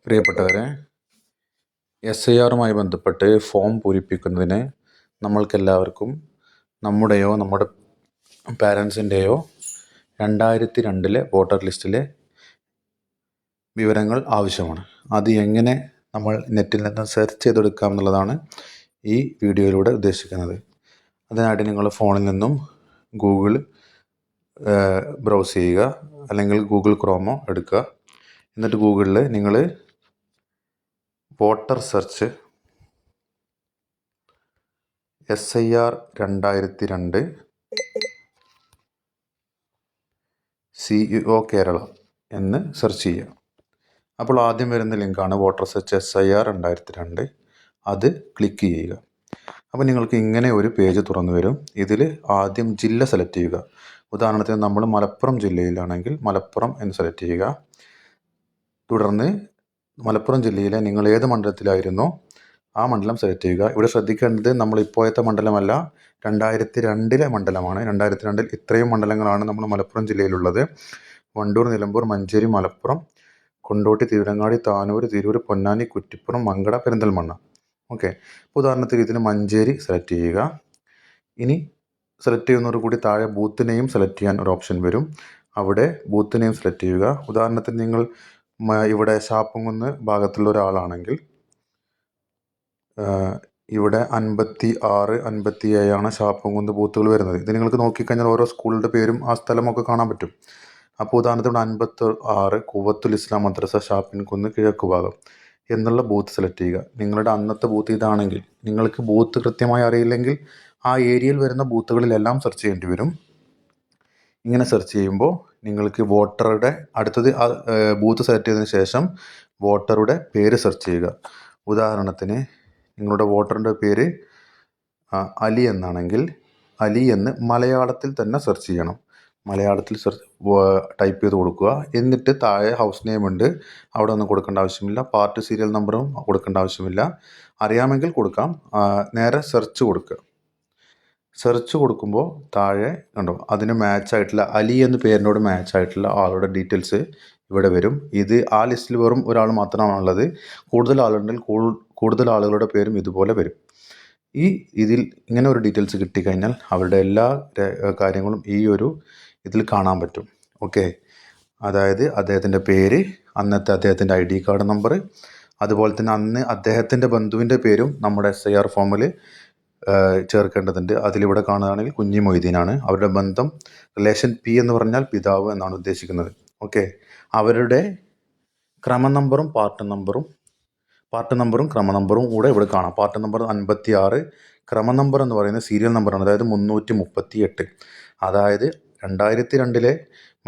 പ്രിയപ്പെട്ടവരെ, SIRമായി ബന്ധപ്പെട്ട് ഫോം പൂരിപ്പിക്കുന്നതിന് നമ്മൾക്കെല്ലാവർക്കും നമ്മുടെ പാരൻസിൻ്റെയോ 2002 വോട്ടർ ലിസ്റ്റിലെ വിവരങ്ങൾ ആവശ്യമാണ്. അത് എങ്ങനെ നമ്മൾ നെറ്റിൽ നിന്ന് സെർച്ച് ചെയ്തെടുക്കാം എന്നുള്ളതാണ് ഈ വീഡിയോയിലൂടെ ഉദ്ദേശിക്കുന്നത്. അതിനായിട്ട് നിങ്ങൾ ഫോണിൽ നിന്നും ഗൂഗിൾ ബ്രൗസ് ചെയ്യുക, അല്ലെങ്കിൽ ഗൂഗിൾ ക്രോമോ എടുക്കുക. എന്നിട്ട് ഗൂഗിളിൽ നിങ്ങൾ voter search SIR 2002 CEO Kerala എന്ന് സെർച്ച് ചെയ്യുക. അപ്പോൾ ആദ്യം വരുന്ന ലിങ്കാണ് വോട്ടർ സെർച്ച് SIR 2002. അത് ക്ലിക്ക് ചെയ്യുക. അപ്പോൾ നിങ്ങൾക്ക് ഇങ്ങനെ ഒരു പേജ് തുറന്നു വരും. ഇതിൽ ആദ്യം ജില്ല സെലക്ട് ചെയ്യുക. ഉദാഹരണത്തിന് നമ്മൾ മലപ്പുറം ജില്ലയിലാണെങ്കിൽ മലപ്പുറം എന്ന് സെലക്ട് ചെയ്യുക. തുടർന്ന് മലപ്പുറം ജില്ലയിലെ നിങ്ങൾ ഏത് മണ്ഡലത്തിലായിരുന്നോ ആ മണ്ഡലം സെലക്ട് ചെയ്യുക. ഇവിടെ ശ്രദ്ധിക്കേണ്ടത് നമ്മൾ ഇപ്പോഴത്തെ മണ്ഡലമല്ല, 2002 മണ്ഡലമാണ്. 2002 ഇത്രയും മണ്ഡലങ്ങളാണ് നമ്മൾ മലപ്പുറം ജില്ലയിലുള്ളത്. വണ്ടൂർ, നിലമ്പൂർ, മഞ്ചേരി, മലപ്പുറം, കൊണ്ടോട്ടി, തിരുവനങ്ങാടി, താനൂർ, തിരൂർ, പൊന്നാനി, കുറ്റിപ്പുറം, മങ്കട, പെരിന്തൽമണ്ണ. ഓക്കെ, ഉദാഹരണത്തിന് ഇതിന് മഞ്ചേരി സെലക്ട് ചെയ്യുക. ഇനി സെലക്ട് ചെയ്യുന്നതോടുകൂടി താഴെ ബൂത്ത് നെയിം സെലക്ട് ചെയ്യാൻ ഒരു ഓപ്ഷൻ വരും. അവിടെ ബൂത്ത് നെയിം സെലക്ട് ചെയ്യുക. ഉദാഹരണത്തിന് നിങ്ങൾ ഇവിടെ ശാപ്പുംകുന്ന് ഭാഗത്തുള്ള ഒരാളാണെങ്കിൽ ഇവിടെ 56, 57 ശാപ്പുംകുന്ന് ബൂത്തുകൾ വരുന്നത്. ഇത് നിങ്ങൾക്ക് നോക്കിക്കഴിഞ്ഞാൽ ഓരോ സ്കൂളിൻ്റെ പേരും ആ സ്ഥലമൊക്കെ കാണാൻ പറ്റും. അപ്പോൾ ഉദാഹരണത്തിന് 56 കൂവത്തുൽ ഇസ്ലാം മദ്രസ ഷാപ്പിൻകുന്ന് കിഴക്ക് ഭാഗം എന്നുള്ള ബൂത്ത് സെലക്ട് ചെയ്യുക. നിങ്ങളുടെ അന്നത്തെ ബൂത്ത് ഇതാണെങ്കിൽ, നിങ്ങൾക്ക് ബൂത്ത് കൃത്യമായി അറിയില്ലെങ്കിൽ ആ ഏരിയയിൽ വരുന്ന ബൂത്തുകളിലെല്ലാം സെർച്ച് ചെയ്യേണ്ടി വരും. ഇങ്ങനെ സെർച്ച് ചെയ്യുമ്പോൾ നിങ്ങൾക്ക് വോട്ടറുടെ അടുത്തത് ബൂത്ത് സെലക്ട് ചെയ്തതിന് ശേഷം വോട്ടറുടെ പേര് സെർച്ച് ചെയ്യുക. ഉദാഹരണത്തിന് നിങ്ങളുടെ വോട്ടറിൻ്റെ പേര് അലി എന്നാണെങ്കിൽ അലി എന്ന് മലയാളത്തിൽ തന്നെ സെർച്ച് ചെയ്യണം. മലയാളത്തിൽ ടൈപ്പ് ചെയ്ത് കൊടുക്കുക. എന്നിട്ട് താഴെ ഹൗസ് നെയിം ഉണ്ട്, അവിടെ ഒന്നും കൊടുക്കേണ്ട ആവശ്യമില്ല. പാർട്ടി സീരിയൽ നമ്പറും കൊടുക്കേണ്ട ആവശ്യമില്ല. അറിയാമെങ്കിൽ കൊടുക്കാം. നേരെ സെർച്ച് കൊടുക്കുക. സെർച്ച് കൊടുക്കുമ്പോൾ താഴെ കണ്ടോ, അതിന് മാച്ചായിട്ടുള്ള അലി എന്ന പേരിനോട് മാച്ചായിട്ടുള്ള ആളുടെ ഡീറ്റെയിൽസ് ഇവിടെ വരും. ഇത് ആ ലിസ്റ്റിൽ വെറും ഒരാൾ മാത്രമാണുള്ളത്. കൂടുതൽ ആളുണ്ടെങ്കിൽ കൂടുതൽ ആളുകളുടെ പേരും ഇതുപോലെ വരും. ഇതിൽ ഇങ്ങനെ ഒരു ഡീറ്റെയിൽസ് കിട്ടിക്കഴിഞ്ഞാൽ അവരുടെ എല്ലാ കാര്യങ്ങളും ഈ ഒരു ഇതിൽ കാണാൻ പറ്റും. ഓക്കെ, അതായത് അദ്ദേഹത്തിൻ്റെ പേര്, അന്നത്തെ അദ്ദേഹത്തിൻ്റെ ID കാർഡ് നമ്പർ, അതുപോലെ തന്നെ അന്ന് അദ്ദേഹത്തിൻ്റെ ബന്ധുവിൻ്റെ പേരും നമ്മുടെ SIR ഫോമിൽ ചേർക്കേണ്ടതുണ്ട്. അതിലിവിടെ കാണുകയാണെങ്കിൽ കുഞ്ഞി മൊയ്തീനാണ്. അവരുടെ ബന്ധം റിലേഷൻ P എന്ന് പറഞ്ഞാൽ പിതാവ് എന്നാണ് ഉദ്ദേശിക്കുന്നത്. ഓക്കെ, അവരുടെ ക്രമനമ്പറും പാർട്ട് നമ്പറും ക്രമനമ്പറും കൂടെ ഇവിടെ കാണാം. പാർട്ട് നമ്പർ 56, ക്രമനമ്പർ എന്ന് പറയുന്നത് സീരിയൽ നമ്പറാണ്, അതായത് 338. അതായത് 2002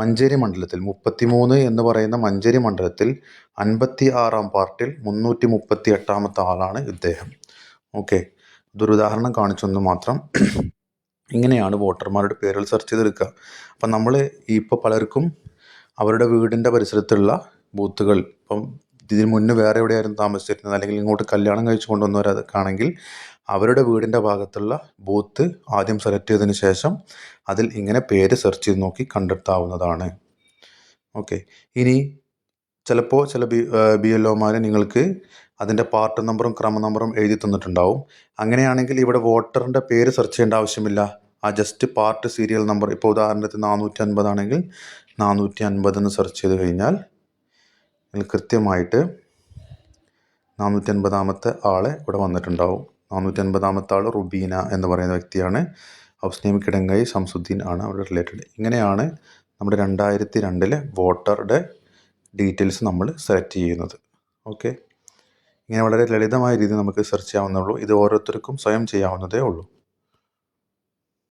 മഞ്ചേരി മണ്ഡലത്തിൽ 33 എന്ന് പറയുന്ന മഞ്ചേരി മണ്ഡലത്തിൽ 56 പാർട്ടിൽ 338 ആളാണ് ഇദ്ദേഹം. ഓക്കെ, ഇതൊരു ഉദാഹരണം കാണിച്ചൊന്ന് മാത്രം. ഇങ്ങനെയാണ് വോട്ടർമാരുടെ പേരുകൾ സെർച്ച് ചെയ്തെടുക്കുക. അപ്പം നമ്മൾ ഇപ്പോൾ പലർക്കും അവരുടെ വീടിൻ്റെ പരിസരത്തുള്ള ബൂത്തുകൾ, ഇപ്പം ഇതിന് മുന്നേ വേറെ എവിടെയായിരുന്നു താമസിച്ചിരുന്നത്, അല്ലെങ്കിൽ ഇങ്ങോട്ട് കല്യാണം കഴിച്ചു കൊണ്ടുവന്നവരൊക്കെയാണെങ്കിൽ അവരുടെ വീടിൻ്റെ ഭാഗത്തുള്ള ബൂത്ത് ആദ്യം സെലക്ട് ചെയ്തതിന് ശേഷം അതിൽ ഇങ്ങനെ പേര് സെർച്ച് ചെയ്ത് നോക്കി കണ്ടെത്താവുന്നതാണ്. ഓക്കെ, ഇനി ചിലപ്പോൾ ചില BLOമാർ നിങ്ങൾക്ക് അതിൻ്റെ പാർട്ട് നമ്പറും ക്രമനമ്പറും എഴുതി തന്നിട്ടുണ്ടാവും. അങ്ങനെയാണെങ്കിൽ ഇവിടെ വോട്ടറിൻ്റെ പേര് സെർച്ച് ചെയ്യേണ്ട ആവശ്യമില്ല. ആ ജസ്റ്റ് പാർട്ട് സീരിയൽ നമ്പർ, ഇപ്പോൾ ഉദാഹരണത്തിന് 450 ആണെങ്കിൽ 450 എന്ന് സെർച്ച് ചെയ്ത് കഴിഞ്ഞാൽ ഇതിൽ കൃത്യമായിട്ട് 450 ആളെ ഇവിടെ വന്നിട്ടുണ്ടാവും. 450 ആൾ റുബീന എന്ന് പറയുന്ന വ്യക്തിയാണ്. ഹൗസ് നെയിം കിടങ്ങൈ ശംസുദ്ദീൻ ആണ് അവിടെ റിലേറ്റഡ്. ഇങ്ങനെയാണ് നമ്മുടെ 2002 വോട്ടറുടെ ഡീറ്റെയിൽസ് നമ്മൾ സെലക്ട് ചെയ്യുന്നത്. ഓക്കെ, ഇങ്ങനെ വളരെ ലളിതമായ രീതിയിൽ നമുക്ക് സെർച്ച് ചെയ്യാവുന്നേ ഉള്ളൂ. ഇത് ഓരോരുത്തർക്കും സ്വയം ചെയ്യാവുന്നതേ ഉള്ളൂ.